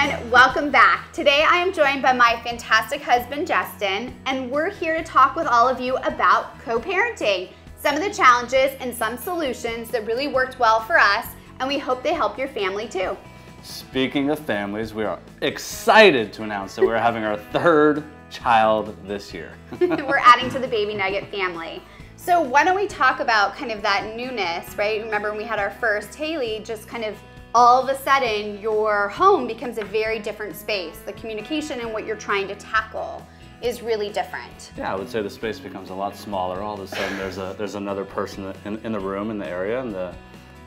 everyone, welcome back. Today I am joined by my fantastic husband Justin, and we're here to talk with all of you about co-parenting, some of the challenges and some solutions that really worked well for us, and we hope they help your family too. Speaking of families, we are excited to announce that we're having our third child this year. We're adding to the Baby Nugget family. So why don't we talk about kind of that newness, right? Remember when we had our first Haley, just kind of all of a sudden your home becomes a very different space. The communication and what you're trying to tackle is really different. Yeah, I would say the space becomes a lot smaller. All of a sudden there's another person in the room, in the area, and the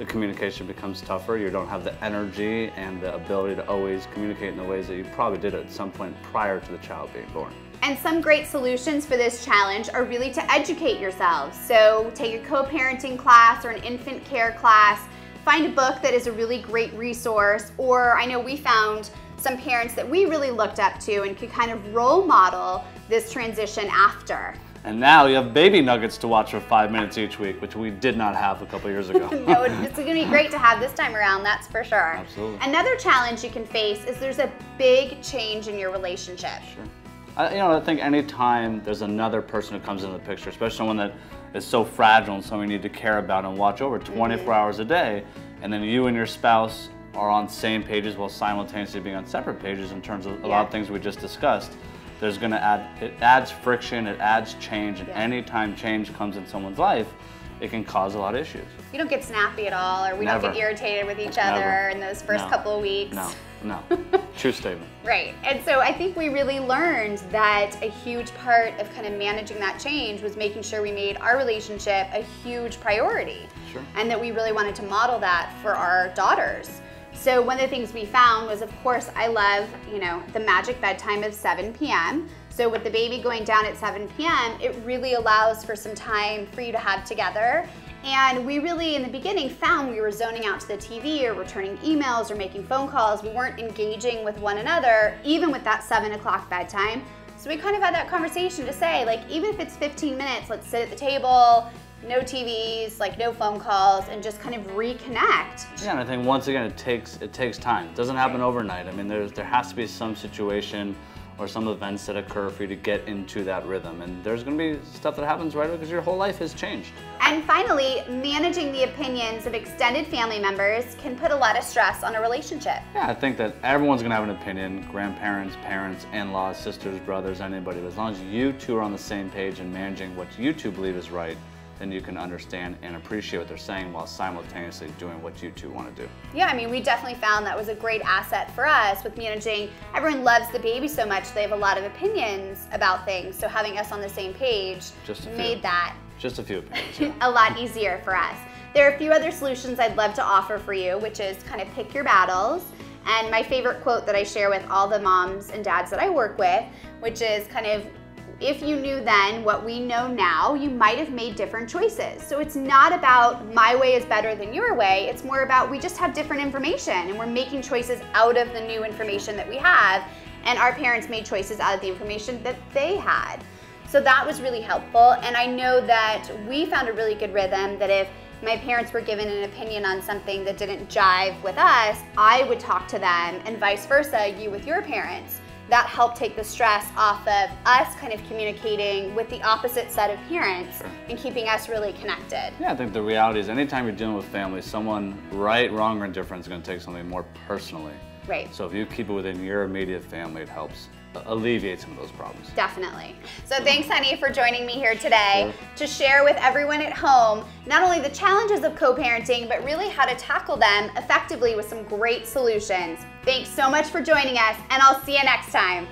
communication becomes tougher. You don't have the energy and the ability to always communicate in the ways that you probably did at some point prior to the child being born. And some great solutions for this challenge are really to educate yourselves. So take a co-parenting class or an infant care class. Find a book that is a really great resource, or I know we found some parents that we really looked up to and could kind of role model this transition after. And now you have baby nuggets to watch for 5 minutes each week, which we did not have a couple years ago. No, it's going to be great to have this time around, that's for sure. Absolutely. Another challenge you can face is there's a big change in your relationship. Sure. I think anytime there's another person who comes into the picture, especially someone that is so fragile and someone you need to care about and watch over 24 hours a day, and then you and your spouse are on same pages while simultaneously being on separate pages in terms of a lot of things we just discussed, it adds friction, it adds change, and anytime change comes in someone's life, it can cause a lot of issues. You don't get snappy at all, or we don't get irritated with each other in those first couple of weeks. No. True statement. Right, and so I think we really learned that a huge part of kind of managing that change was making sure we made our relationship a huge priority. Sure. And that we really wanted to model that for our daughters. So one of the things we found was, of course, I love, the magic bedtime of 7 p.m. So with the baby going down at 7 p.m., it really allows for some time for you to have together. And we really, in the beginning, found we were zoning out to the TV or returning emails or making phone calls. We weren't engaging with one another, even with that 7 o'clock bedtime. So we kind of had that conversation to say, like, even if it's 15 minutes, let's sit at the table, no TVs, like no phone calls, and just kind of reconnect. Yeah, and I think once again, it takes time. It doesn't happen overnight. I mean, there has to be some situation or some events that occur for you to get into that rhythm. And there's gonna be stuff that happens right away because your whole life has changed. And finally, managing the opinions of extended family members can put a lot of stress on a relationship. Yeah, I think that everyone's gonna have an opinion, grandparents, parents, in-laws, sisters, brothers, anybody. But as long as you two are on the same page and managing what you two believe is right, then you can understand and appreciate what they're saying while simultaneously doing what you two want to do. Yeah, I mean, we definitely found that was a great asset for us with managing. Everyone loves the baby so much, they have a lot of opinions about things, so having us on the same page made that just a few opinions, yeah. a lot easier for us. There are a few other solutions I'd love to offer for you, which is kind of pick your battles. And my favorite quote that I share with all the moms and dads that I work with, which is kind of, if you knew then what we know now, you might have made different choices. So it's not about my way is better than your way, it's more about we just have different information and we're making choices out of the new information that we have, and our parents made choices out of the information that they had. So that was really helpful, and I know that we found a really good rhythm that if my parents were given an opinion on something that didn't jive with us, I would talk to them, and vice versa, you with your parents. That helped take the stress off of us kind of communicating with the opposite set of parents and keeping us really connected. Yeah, I think the reality is anytime you're dealing with family, someone right, wrong, or indifferent is going to take something more personally. Right. So if you keep it within your immediate family, it helps alleviate some of those problems. Definitely. So thanks, honey, for joining me here today to share with everyone at home not only the challenges of co-parenting, but really how to tackle them effectively with some great solutions. Thanks so much for joining us, and I'll see you next time.